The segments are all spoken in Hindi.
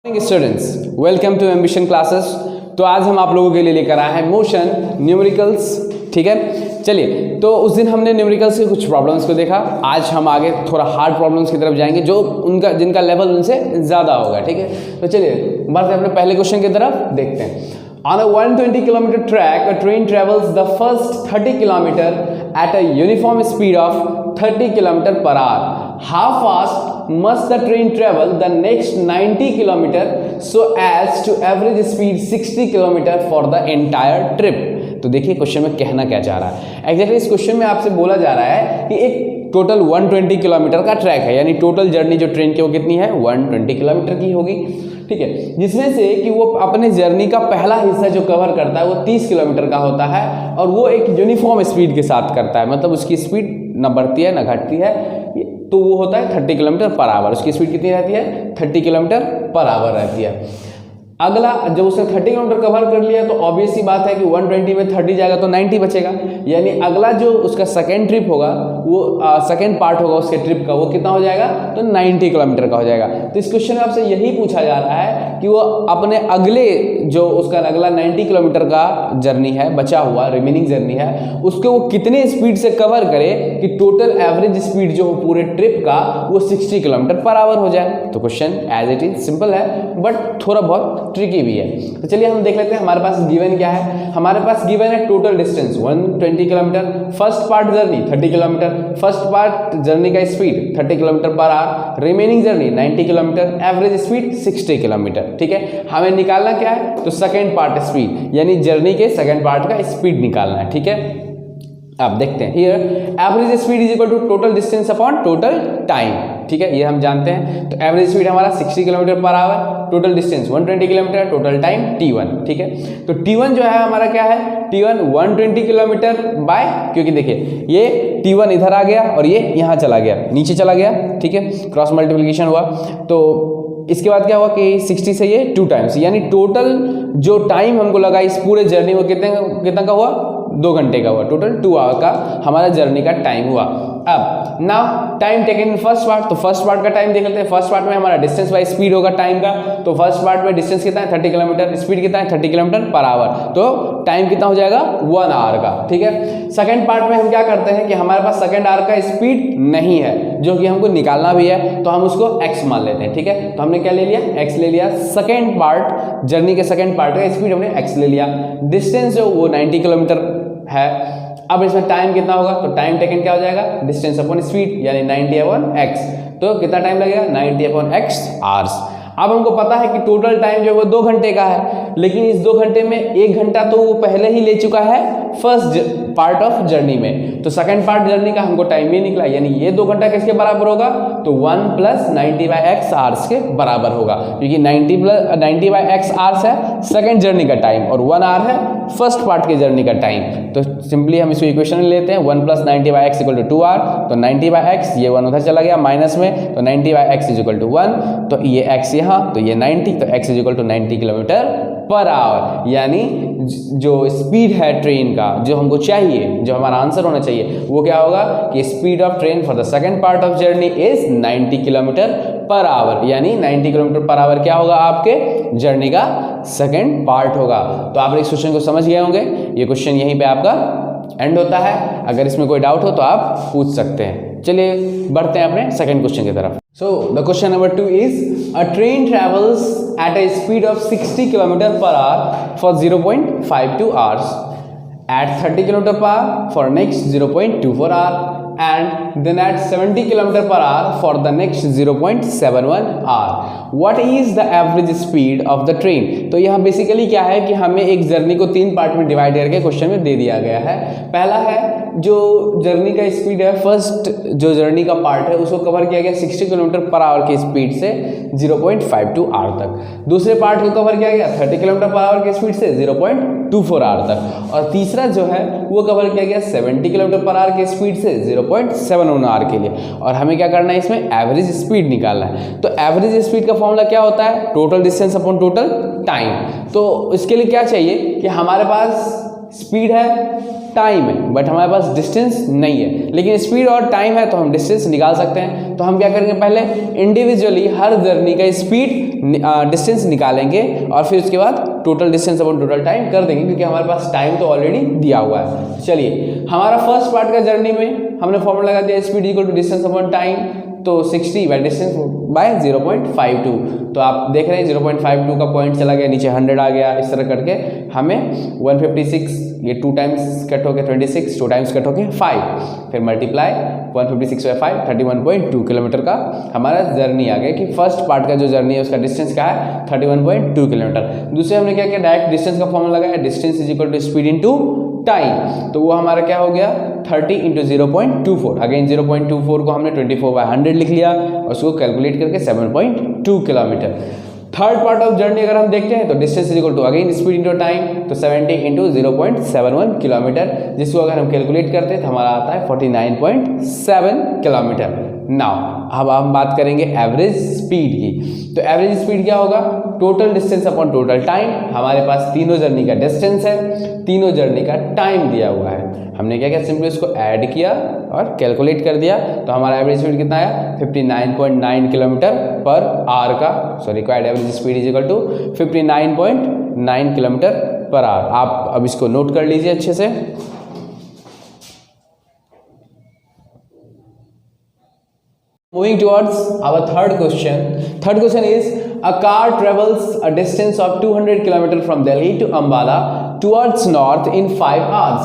Students, welcome to Ambition classes. तो आज हम आप लोगों के लिए लेकर आए हैं मोशन न्यूमेरिकल्स। ठीक है, चलिए। तो उस दिन हमने न्यूमेरिकल्स के कुछ प्रॉब्लम्स को देखा। आज हम आगे थोड़ा हार्ड प्रॉब्लम्स की तरफ जाएंगे जो जिनका लेवल उनसे ज़्यादा होगा। ठीक है, तो चलिए बढ़ते अपने पहले क्वेश्चन की तरफ देखते हैं। On a 120 km track, a train travels the first 30 km at a uniform speed of 30 km per hour. How fast must the train travel the next 90 km so as to average speed 60 km for the entire trip? तो देखिए क्वेश्चन में कहना क्या चाह रहा है। एग्जैक्टली इस क्वेश्चन में आपसे बोला जा रहा है कि एक टोटल 120 किलोमीटर का ट्रैक है, यानी टोटल जर्नी जो ट्रेन की वो कितनी है, 120 किलोमीटर की होगी। ठीक है, जिसमें से कि वो अपने जर्नी का पहला हिस्सा जो कवर करता है वो 30 किलोमीटर का होता है और वो एक यूनिफॉर्म स्पीड के साथ करता है, मतलब उसकी स्पीड ना बढ़ती है ना घटती है। तो वो होता है 30 किलोमीटर पर आवर। उसकी स्पीड कितनी रहती है, 30 किलोमीटर पर आवर रहती है। अगला जब उसने 30 किलोमीटर कवर कर लिया तो ऑब्वियस सी बात है कि 120 में 30 जाएगा तो 90 बचेगा, यानी अगला जो उसका सेकेंड ट्रिप होगा वो सेकेंड पार्ट होगा उसके ट्रिप का, वो कितना हो जाएगा, तो 90 किलोमीटर का हो जाएगा। तो इस क्वेश्चन में आपसे यही पूछा जा रहा है कि वो अपने अगले जो उसका अगला 90 किलोमीटर का जर्नी है, बचा हुआ रिमेनिंग जर्नी है, उसको वो कितने स्पीड से कवर करे कि टोटल एवरेज स्पीड जो हो पूरे ट्रिप का वो 60 किलोमीटर पर आवर हो जाए। तो question as it is simple है बट थोड़ा बहुत ट्रिकी भी है। तो चलिए हम देख लेते हैं हमारे पास गिवन क्या है। हमारे पास गिवन है total distance 120 kilometre, first part journey 30 किलोमीटर, फर्स्ट पार्ट जर्नी का speed 30 kilometre per hour, remaining journey 90 kilometre, average speed 60 kilometre. ठीक है, हमें निकालना क्या है, तो सेकेंड पार्ट स्पीड, यानी जर्नी के सेकेंड पार्ट का स्पीड निकालना है। ठीक है, अब देखते हैं। Here average speed is equal to total distance upon total time. ठीक है, ये हम जानते हैं। तो एवरेज स्पीड हमारा 60 kilometre per our, total distance 120 kilometre, total time T1। ठीक है, तो T1 जो है हमारा क्या है, T1 120 किलोमीटर बाय, क्योंकि देखिए ये T1 इधर आ गया और ये यहाँ चला गया, नीचे चला गया। ठीक है, क्रॉस मल्टीप्लिकेशन हुआ। तो इसके बाद क्या हुआ कि 60 से ये 2 टाइम्स, यानी टोटल जो टाइम हमको लगा इस पूरे जर्नी में कितना का हुआ, 2 घंटे का हुआ। टोटल 2 आवर का हमारा जर्नी का टाइम हुआ। अब now time taken in first part, तो फर्स्ट पार्ट का टाइम देख लेते हैं। फर्स्ट पार्ट में हमारा डिस्टेंस बाय स्पीड होगा टाइम का, तो फर्स्ट पार्ट में डिस्टेंस कितना है 30 किलोमीटर, स्पीड कितना है 30 किलोमीटर पर आवर, तो टाइम कितना हो जाएगा 1 आवर का। ठीक है, सेकंड पार्ट में हम क्या करते हैं कि हमारे पास सेकंड आवर का स्पीड नहीं है जो कि हमको निकालना भी है, तो हम उसको x मान लेते हैं। ठीक है, तो हमने क्या ले लिया, x ले लिया। सेकेंड पार्ट जर्नी के सेकेंड पार्ट का स्पीड हमने x ले लिया। डिस्टेंस जो वो 90 किलोमीटर है। अब इसमें टाइम कितना होगा, तो टाइम टेकन क्या हो जाएगा, डिस्टेंस अपॉन स्पीड, यानी 90 अपॉन x। तो कितना टाइम लगेगा, 90 अपॉन x आवर्स। अब हमको पता है कि टोटल टाइम जो है वो 2 घंटे का है, लेकिन इस 2 घंटे में 1 घंटा तो वो पहले ही ले चुका है फर्स्ट पार्ट ऑफ जर्नी में, तो सेकंड पार्ट जर्नी का हमको टाइम भी निकला, यानी ये 2 घंटा किसके बराबर होगा, तो 1 + 90/x आवर्स के बराबर होगा, क्योंकि 90/x आवर्स है सेकंड जर्नी का टाइम और 1 आवर है फर्स्ट पार्ट के जर्नी का टाइम। तो सिंपली हम इसको इक्वेशन लेते हैं, 1 + 90/x = 2 आवर, तो 90/x ये 1 उधर चला गया माइनस में, तो 90/x = 1, तो ये x यहाँ, तो ये 90, तो x = 90 किलोमीटर पर आवर, यानी जो स्पीड है ट्रेन का जो हमको चाहिए, जो हमारा आंसर होना चाहिए वो क्या होगा कि speed of train for the second part of journey is 90 kilometre per our, यानी 90 किलोमीटर पर आवर क्या होगा आपके जर्नी का सेकंड पार्ट होगा। तो आप इस क्वेश्चन को समझ गए होंगे। ये क्वेश्चन यहीं पे आपका एंड होता है। अगर इसमें कोई डाउट हो तो आप पूछ सकते हैं। चलिए बढ़ते हैं अपने सेकंड क्वेश्चन की तरफ। So the question number 2 is a train travels at a speed of 60 km per hour for 0.52 hours, at 30 km per hour for next 0.24 hour, and then at 70 km per hour for the next 0.71 hour. What is the average speed of the train? तो यहाँ बेसिकली क्या है कि हमें एक जर्नी को 3 पार्ट में डिवाइड करके क्वेश्चन में दे दिया गया है। पहला है जो जर्नी का स्पीड है, फर्स्ट जो जर्नी का पार्ट है उसको कवर किया गया 60 किलोमीटर पर आवर की स्पीड से 0.52 आवर तक। दूसरे पार्ट को कवर किया गया 30 किलोमीटर पर आवर की स्पीड से 0.24 आवर तक, और तीसरा जो है वो कवर किया गया 70 किलोमीटर पर आवर की स्पीड से 0.71 आवर के लिए। और हमें क्या करना है, इसमें एवरेज स्पीड निकालना है। तो एवरेज स्पीड का फॉर्मूला क्या होता है, total distance upon total time. तो इसके लिए क्या चाहिए कि हमारे पास स्पीड है, टाइम है, बट हमारे पास डिस्टेंस नहीं है। लेकिन स्पीड और टाइम है तो हम डिस्टेंस निकाल सकते हैं। तो हम क्या करेंगे, पहले इंडिविजुअली हर जर्नी का स्पीड डिस्टेंस निकालेंगे और फिर उसके बाद total distance upon total time कर देंगे, क्योंकि हमारे पास टाइम तो ऑलरेडी दिया हुआ है। चलिए, हमारा फर्स्ट पार्ट का जर्नी में हमने फॉर्मूला लगा दिया speed equal to distance upon time, तो 60 बाई डिस्टेंस बाय 0.52। तो आप देख रहे हैं 0.52 का पॉइंट चला गया, नीचे 100 आ गया, इस तरह करके हमें 156, ये 2 टाइम्स कट होके 26, 2 टाइम्स कट होके 5, फिर मल्टीप्लाई 156 बाई 5, 31.2 किलोमीटर का हमारा जर्नी आ गया। कि फर्स्ट पार्ट का जो जर्नी है उसका डिस्टेंस क्या है, 31.2 किलोमीटर। दूसरे हमने क्या किया, डायरेक्ट डिस्टेंस का फॉर्मूला लगाया, distance is equal to speed into time. तो वो हमारा क्या हो गया, 30 इंटू 0.24। अगेन 0.24 को हमने 24/100 लिख लिया और उसको कैलकुलेट करके 7.2 kilometre. Third part of journey अगर हम देखते हैं तो distance is equal to again speed into time, तो 70 इंटू 0.71 किलोमीटर, जिसको अगर हम कैलकुलेट करते हैं तो हमारा आता है 49.7 किलोमीटर। नाउ अब हम बात करेंगे एवरेज स्पीड की। तो एवरेज स्पीड क्या होगा, total distance upon total time. हमारे पास तीनों जर्नी का डिस्टेंस है, तीनों जर्नी का टाइम दिया हुआ है। हमने क्या किया, सिंपली उसको ऐड किया और कैलकुलेट कर दिया। तो हमारा एवरेज स्पीड कितना आया, 59.9 किलोमीटर पर आवर का, sorry required average speed is equal to 59.9 kilometre per hour. आप अब इसको नोट कर लीजिए अच्छे से। Moving towards our third question. Third question is, a car travels a distance of 200 km from Delhi to Ambala towards north in 5 hours.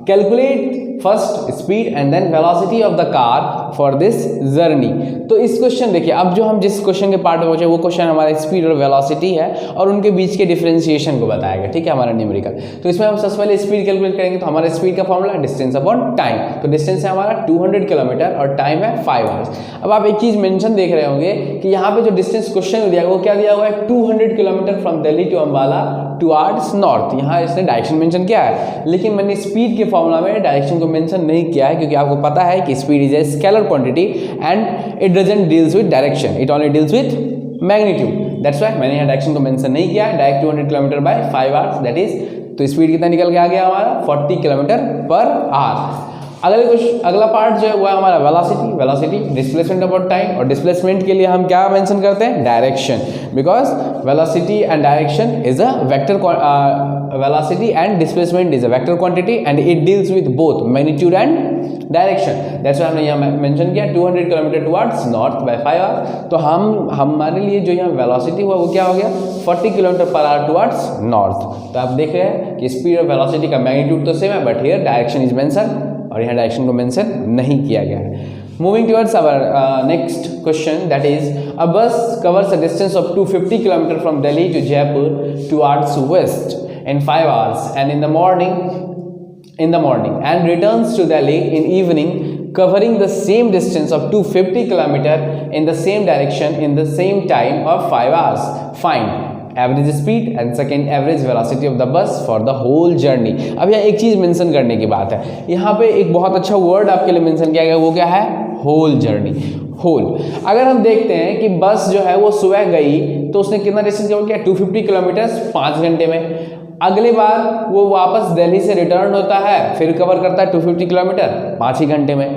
Calculate first speed and then velocity of the car for this journey. तो इस क्वेश्चन देखिए, अब जो हम जिस क्वेश्चन के पार्ट में पहुंचे वो क्वेश्चन हमारा स्पीड और वेलोसिटी है और उनके बीच के डिफरेंशिएशन को बताएगा, ठीक है, हमारा न्यूमेरिकल। तो इसमें हम सबसे पहले स्पीड कैलकुलेट करेंगे। तो हमारा स्पीड का फॉर्मूला है डिस्टेंस अपॉन टाइम। तो डिस्टेंस है हमारा 200 किलोमीटर और टाइम है 5 आवर्स। अब आप एक चीज मेंशन देख रहे होंगे कि यहाँ पे जो डिस्टेंस क्वेश्चन दिया है वो क्या दिया हुआ है, 200 kilometre from Delhi to Ambala towards north. यहाँ इसने डायरेक्शन मेंशन किया है, लेकिन मैंने स्पीड के फॉर्मूला में डायरेक्शन को मेंशन नहीं किया है, क्योंकि आपको पता है कि speed is a scalar quantity and it doesn't deals with direction, it only deals with magnitude. That's why मैंने यहाँ डायरेक्शन को मेंशन नहीं किया है। Direct 200 kilometre bye 5 hours, that is, तो स्पीड कितना निकल के आ गया हमारा 40 किलोमीटर पर आवर। अगला पार्ट जो है वो है हमारा वेलोसिटी डिस्प्लेसमेंट अपॉन टाइम। और डिस्प्लेसमेंट के लिए हम क्या मेंशन करते हैं, direction, because velocity and direction is a vector, velocity and displacement is a vector quantity and it deals with both magnitude and direction. That's why हमने यहाँ मेंशन किया 200 kilometre towards north bye 5 hours. तो हमारे लिए जो यहाँ वेलोसिटी हुआ वो क्या हो गया, 40 kilometre per our towards north. तो आप देख रहे हैं कि स्पीड और वेलोसिटी का मैग्नीट्यूड तो सेम है, but here direction is mention और यहाँ डायरेक्शन को मेंशन नहीं किया गया है। Moving towards our next question, that is, a bus covers a distance of 250 kilometre from Delhi to Jaipur towards west in 5 hours and in the morning and returns to Delhi in evening covering the same distance of 250 km in the same direction in the same time of 5 hours. Find average speed and second average velocity of the bus for the whole journey. अब यहाँ एक चीज़ मेंशन करने की बात है, यहाँ पे एक बहुत अच्छा वर्ड आपके लिए मेंशन किया गया, वो क्या है, होल जर्नी। होल, अगर हम देखते हैं कि बस जो है वो सुबह गई तो उसने कितना डिस्टेंस कवर किया, 250 किलोमीटर 5 घंटे में। अगली बार वो वापस दिल्ली से रिटर्न होता है, फिर कवर करता है 250 किलोमीटर 5 ही घंटे में।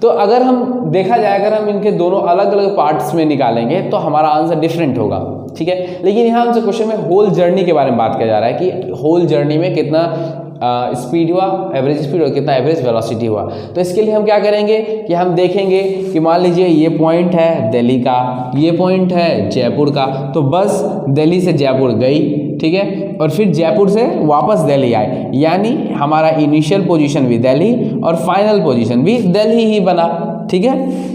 तो अगर हम देखा जाए, अगर हम इनके दोनों अलग अलग पार्ट्स में निकालेंगे तो हमारा आंसर डिफरेंट होगा, ठीक है। लेकिन यहाँ हमसे क्वेश्चन में होल जर्नी के बारे में बात किया जा रहा है कि होल जर्नी में कितना स्पीड हुआ, एवरेज स्पीड, और कितना एवरेज वेलोसिटी हुआ। तो इसके लिए हम क्या करेंगे कि हम देखेंगे कि मान लीजिए ये पॉइंट है दिल्ली का, ये पॉइंट है जयपुर का। तो बस दिल्ली से जयपुर गई, ठीक है, और फिर जयपुर से वापस दिल्ली आए, यानी हमारा इनिशियल पोजीशन भी दिल्ली और फाइनल पोजीशन भी दिल्ली ही बना, ठीक है।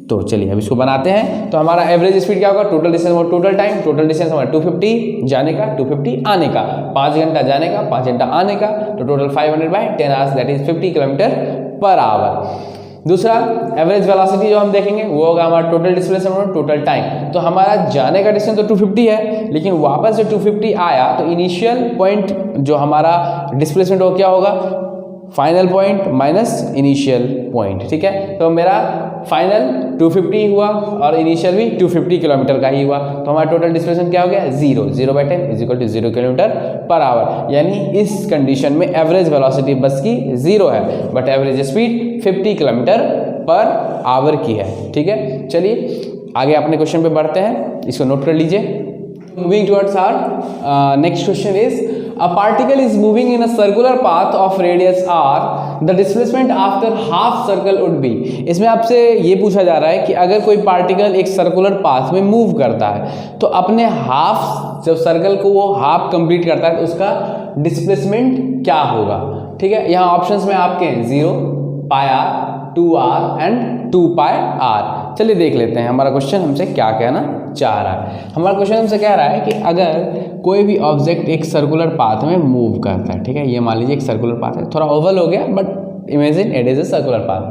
तो चलिए अब इसको बनाते हैं। तो हमारा एवरेज स्पीड क्या होगा, टोटल डिस्टेंस और टोटल टाइम। टोटल डिस्टेंस हमारा 250 जाने का, 250 आने का, 5 घंटा जाने का, 5 घंटा आने का, तो total 500 by 10 hours, that is 50 kilometre per hour. दूसरा एवरेज वेलोसिटी जो हम देखेंगे वो होगा हमारा टोटल डिस्प्लेसमेंट और टोटल टाइम। तो हमारा जाने का डिस्टेंस तो 250 है, लेकिन वापस जो 250 आया तो इनिशियल पॉइंट जो हमारा डिस्प्लेसमेंट हो क्या होगा, final point minus initial point, ठीक है। तो मेरा फाइनल 250 हुआ और इनिशियल भी 250 किलोमीटर का ही हुआ, तो हमारा टोटल डिस्प्लेसमेंट क्या हो गया 0/10 इज इक्वल टू 0 km/h। यानी इस कंडीशन में एवरेज वेलोसिटी बस की 0 है बट एवरेज स्पीड 50 km/h की है। ठीक है, चलिए आगे अपने क्वेश्चन पे बढ़ते हैं, इसको नोट कर लीजिए। Moving towards our next question is a particle is moving in a circular path of radius r, the displacement after half circle would be। इसमें आपसे ये पूछा जा रहा है कि अगर कोई पार्टिकल एक सर्कुलर पाथ में मूव करता है तो अपने हाफ, जब सर्कल को वो हाफ कंप्लीट करता है तो उसका डिस्प्लेसमेंट क्या होगा। ठीक है, यहाँ ऑप्शंस में आपके हैं 0, πr, 2r एंड 2πr। चलिए देख लेते हैं हमारा क्वेश्चन हमसे क्या कहना चाह रहा है। हमारा क्वेश्चन हमसे कह रहा है कि अगर कोई भी ऑब्जेक्ट एक सर्कुलर पाथ में मूव करता है, ठीक है, ये मान लीजिए एक सर्कुलर पाथ है, थोड़ा ओवल हो गया but imagine it is a circular path.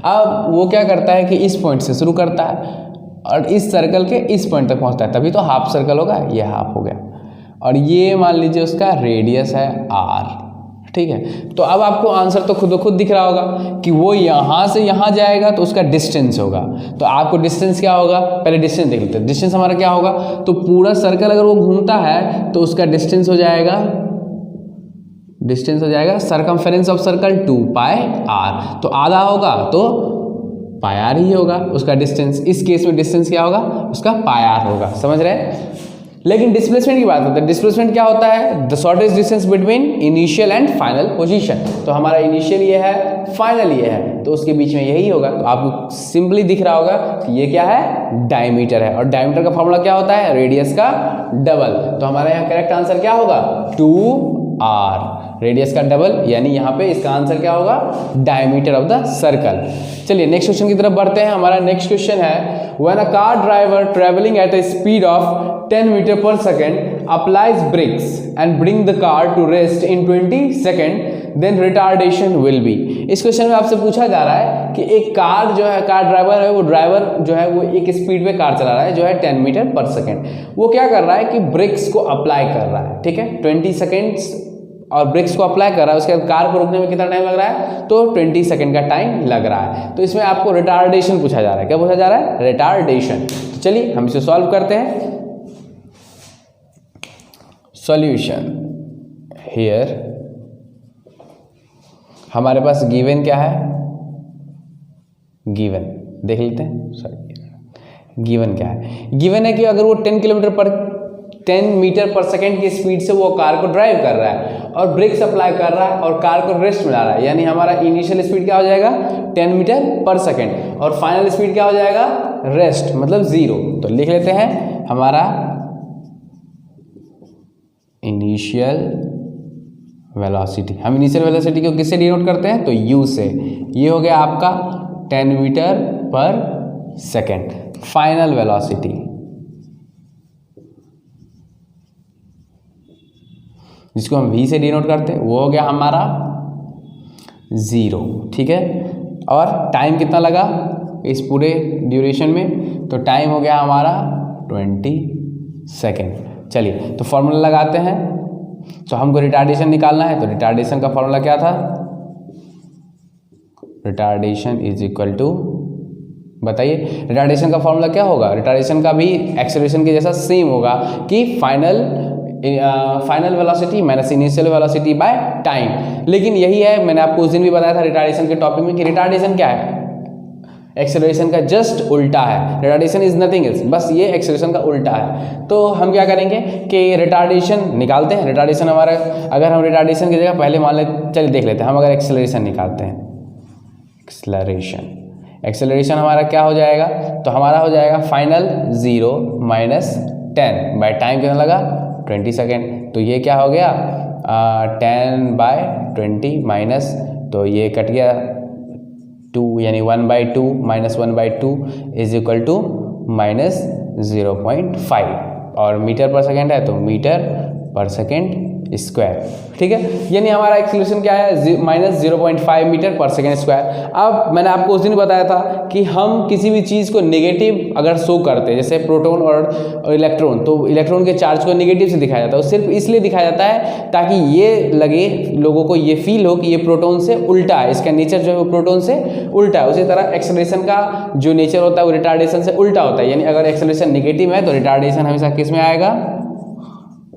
अब वो क्या करता है कि इस पॉइंट से शुरू करता है और इस सर्कल के इस पॉइंट तक पहुंचता है, तभी तो हाफ सर्कल होगा, ये हाफ हो गया। और ये मान लीजिए उसका रेडियस है r। ठीक है, तो अब आपको आंसर तो खुद दिख रहा होगा कि वो यहाँ से यहाँ जाएगा तो उसका डिस्टेंस होगा। तो आपको डिस्टेंस क्या होगा, पहले डिस्टेंस देख लेते हैं। डिस्टेंस हमारा क्या होगा, तो पूरा सर्कल अगर वो घूमता है तो उसका डिस्टेंस हो जाएगा सरकमफेरेंस ऑफ सर्कल 2πr। तो आधा होगा तो πr ही होगा उसका डिस्टेंस। इस केस में डिस्टेंस क्या होगा, उसका πr होगा। समझ रहे हैं। लेकिन डिस्प्लेसमेंट की बात होती है, डिस्प्लेसमेंट क्या होता है, the shortest distance between initial and final position. तो हमारा इनिशियल ये है, फाइनल ये है, तो उसके बीच में यही होगा। तो आपको सिंपली दिख रहा होगा कि ये क्या है, डायमीटर है, और डायमीटर का फॉर्मूला क्या होता है, रेडियस का डबल। तो हमारा यहाँ करेक्ट आंसर क्या होगा, 2r, रेडियस का डबल, यानी यहाँ पे इसका आंसर क्या होगा, डायमीटर ऑफ द सर्कल। चलिए नेक्स्ट क्वेश्चन की तरफ बढ़ते हैं। हमारा नेक्स्ट क्वेश्चन है, when a car driver travelling at a speed of 10 metre per second applies brakes and bring the car to rest in 20 second then retardation will be. इस क्वेश्चन में आपसे पूछा जा रहा है कि एक कार जो है, कार ड्राइवर है, वो ड्राइवर जो है वो एक स्पीड पे कार चला रहा है जो है 10 मीटर पर सेकेंड। वो क्या कर रहा है कि ब्रेक्स को अप्लाई कर रहा है, ठीक है, 20 सेकेंड्स और ब्रेक्स को अप्लाई कर रहा है। उसके बाद कार को रोकने में कितना टाइम लग रहा है, तो 20 सेकेंड का टाइम लग रहा है। तो इसमें आपको रिटार्डेशन पूछा जा रहा है। क्या पूछा जा रहा है, रिटार्डेशन। तो चलिए हम इसे सॉल्व करते हैं। सॉल्यूशन हियर हमारे पास गिवन क्या है, गिवन देख लेते हैं। सॉरी, गिवन क्या है, गिवन है कि अगर वो 10 मीटर पर सेकेंड की स्पीड से वो कार को ड्राइव कर रहा है और ब्रेक्स अप्लाई कर रहा है और कार को रेस्ट में ला रहा है, यानी हमारा इनिशियल स्पीड क्या हो जाएगा, 10 मीटर पर सेकेंड, और फाइनल स्पीड क्या हो जाएगा, रेस्ट मतलब 0। तो लिख लेते हैं हमारा इनिशियल वेलोसिटी। हम इनिशियल वेलोसिटी को किससे डिनोट करते हैं, तो u से। ये हो गया आपका 10 metre per second. Final velocity जिसको हम v से डिनोट करते हैं वो हो गया हमारा 0। ठीक है, और टाइम कितना लगा इस पूरे ड्यूरेशन में, तो टाइम हो गया हमारा 20 सेकेंड। चलिए तो फॉर्मूला लगाते हैं। तो हमको रिटार्डेशन निकालना है, तो रिटार्डेशन का फॉर्मूला क्या था, रिटार्डेशन इज इक्वल टू, बताइए रिटार्डेशन का फॉर्मूला क्या होगा। रिटार्डेशन का भी एक्सेलरेशन के जैसा सेम होगा कि final velocity minus initial velocity by time. लेकिन यही है, मैंने आपको उस दिन भी बताया था रिटार्डेशन के टॉपिक में कि रिटार्डेशन क्या है, एक्सेलरेशन का जस्ट उल्टा है। रिटार्डेशन इज नथिंग एल्स, बस ये एक्सेलरेशन का उल्टा है। तो हम क्या करेंगे कि रिटार्डेशन निकालते हैं। रिटार्डेशन हमारा, अगर हम रिटार्डेशन की जगह पहले मान ले, चलिए देख लेते हैं, हम अगर एक्सेलरेशन निकालते हैं, एक्सेलरेशन हमारा क्या हो जाएगा, तो हमारा हो जाएगा फाइनल 0 माइनस 10 बाय टाइम कितना लगा, 20 सेकेंड। तो ये क्या हो गया 10 बाय 20 माइनस, तो ये कट गया 2, यानी 1/2 minus 1/2 is equal to minus 0.5। और मीटर पर सेकेंड है तो मीटर पर सेकेंड स्क्वायर, ठीक है। यानी हमारा एक्सीलरेशन क्या है, minus 0.5 metre per second square. अब मैंने आपको उस दिन बताया था कि हम किसी भी चीज़ को नेगेटिव अगर शो करते हैं, जैसे प्रोटॉन और इलेक्ट्रॉन, तो इलेक्ट्रॉन के चार्ज को नेगेटिव से दिखाया जाता है। सिर्फ इसलिए दिखाया जाता है ताकि ये लगे लोगों को, ये फील हो कि ये प्रोटॉन से उल्टा है, इसका नेचर जो है वो प्रोटॉन से उल्टा है। उसी तरह एक्सेलरेशन का जो नेचर होता है वो रिटार्डेशन से उल्टा होता है। यानी अगर एक्सेलरेशन नेगेटिव है तो रिटार्डेशन हमेशा किस में आएगा,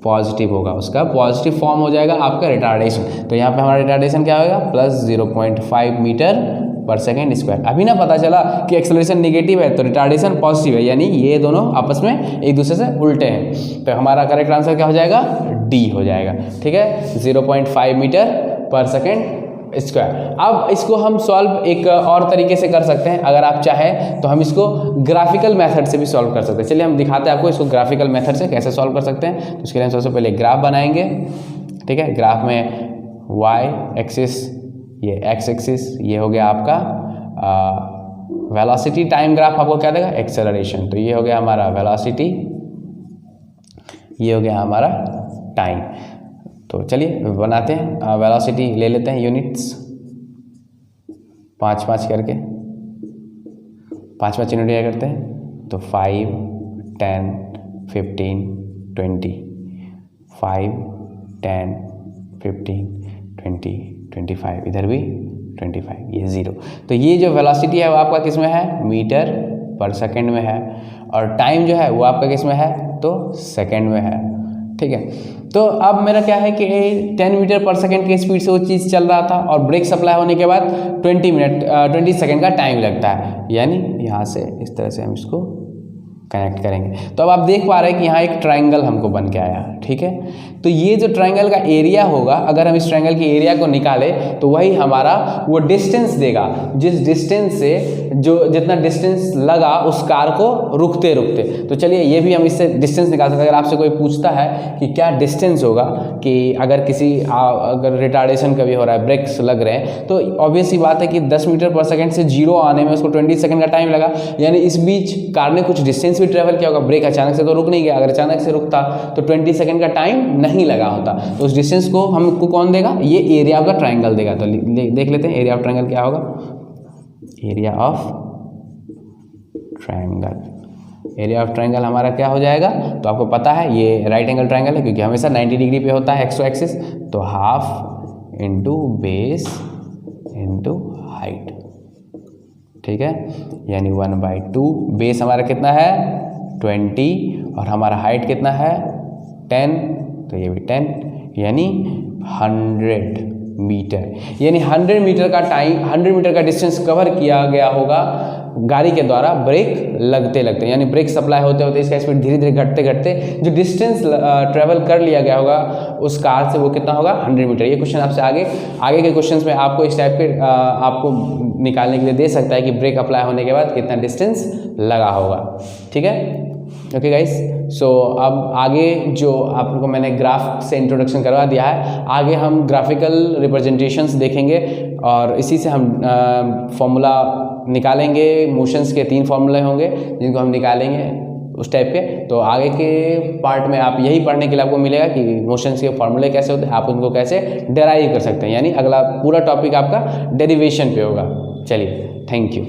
पॉजिटिव होगा, उसका पॉजिटिव फॉर्म हो जाएगा आपका रिटार्डेशन। तो यहाँ पे हमारा रिटार्डेशन क्या होगा, plus 0.5 metre per second square. अभी ना पता चला कि एक्सेलरेशन नेगेटिव है तो रिटार्डेशन पॉजिटिव है, यानी ये दोनों आपस में एक दूसरे से उल्टे हैं। तो हमारा करेक्ट आंसर क्या हो जाएगा, डी हो जाएगा, ठीक है, 0.5 मीटर पर सेकेंड स्क्वायर। अब इसको हम सॉल्व एक और तरीके से कर सकते हैं, अगर आप चाहें तो हम इसको ग्राफिकल मेथड से भी सॉल्व कर सकते हैं। चलिए हम दिखाते हैं आपको इसको ग्राफिकल मेथड से कैसे सॉल्व कर सकते हैं। तो इसके लिए हम सबसे पहले ग्राफ बनाएंगे, ठीक है। ग्राफ में वाई एक्सिस, ये एक्स एक्सिस, ये हो गया आपका वेलोसिटी। टाइम ग्राफ आपको क्या देगा, एक्सेलरेशन। तो ये हो गया हमारा वेलोसिटी, ये हो गया हमारा टाइम। तो चलिए बनाते हैं, वेलोसिटी ले लेते हैं यूनिट्स, 5-5 करके 5-5 यूनिट क्या करते हैं, तो 5, 10, 15, 20, 5, 10, 15, 20, 25, इधर भी 25, ये 0। तो ये जो वेलोसिटी है वो आपका किस में है, मीटर पर सेकेंड में है, और टाइम जो है वो आपका किस में है, तो सेकेंड में है, ठीक है। तो अब मेरा क्या है कि 10 मीटर पर सेकेंड की स्पीड से वो चीज़ चल रहा था, और ब्रेक सप्लाई होने के बाद 20 सेकेंड का टाइम लगता है। यानी यहाँ से इस तरह से हम इसको कनेक्ट करेंगे। तो अब आप देख पा रहे हैं कि यहाँ एक ट्रायंगल हमको बन के आया, ठीक है। तो ये जो ट्रायंगल का एरिया होगा, अगर हम इस ट्रायंगल की एरिया को निकालें तो वही हमारा वो डिस्टेंस देगा, जिस डिस्टेंस से जो जितना डिस्टेंस लगा उस कार को रुकते रुकते। तो चलिए ये भी हम इससे डिस्टेंस निकाल सकते हैं। अगर आपसे कोई पूछता है कि क्या डिस्टेंस होगा, कि अगर किसी अगर रिटार्डेशन कभी हो रहा है, ब्रेक्स लग रहे हैं, तो ऑब्वियस सी बात है कि 10 मीटर पर सेकेंड से 0 आने में उसको 20 सेकेंड का टाइम लगा। यानी इस बीच कार ने कुछ डिस्टेंस भी ट्रेवल किया होगा, ब्रेक अचानक से तो रुक नहीं गया। अगर अचानक से रुकता तो 20 सेकेंड का टाइम नहीं लगा होता। तो उस डिस्टेंस को हमको कौन देगा, ये एरिया ऑफ द ट्रायंगल देगा। तो देख लेते हैं एरिया ऑफ ट्रायंगल क्या होगा, area of triangle. Area of triangle हमारा क्या हो जाएगा, तो आपको पता है ये राइट एंगल ट्रायंगल है, क्योंकि हमेशा 90 डिग्री पे होता है एक्सो एक्सिस। तो half into base into height, ठीक है, यानी 1/2। बेस हमारा कितना है, 20, और हमारा हाइट कितना है, 10, तो ये भी 10, यानी 100 मीटर। यानी 100 मीटर का टाइम, 100 मीटर का डिस्टेंस कवर किया गया होगा गाड़ी के द्वारा ब्रेक लगते लगते। यानी ब्रेक सप्लाई होते होते इसका स्पीड धीरे धीरे घटते घटते जो डिस्टेंस ट्रेवल कर लिया गया होगा उस कार से, वो कितना होगा, 100 मीटर। ये क्वेश्चन आपसे आगे के क्वेश्चंस में आपको इस टाइप के आपको निकालने के लिए दे सकता है कि ब्रेक अप्लाई होने के बाद कितना डिस्टेंस लगा होगा, ठीक है। ओके गाइस, सो अब आगे जो आप लोगों को मैंने ग्राफ से इंट्रोडक्शन करवा दिया है, आगे हम ग्राफिकल रिप्रेजेंटेशंस देखेंगे और इसी से हम फॉर्मूला निकालेंगे। मोशंस के 3 फॉर्मूले होंगे जिनको हम निकालेंगे उस टाइप के। तो आगे के पार्ट में आप यही पढ़ने के लिए आपको मिलेगा कि मोशंस के फॉर्मूले कैसे होते हैं, आप उनको कैसे डेराइव कर सकते हैं। यानी अगला पूरा टॉपिक आपका डेरिवेशन पे होगा। चलिए, थैंक यू।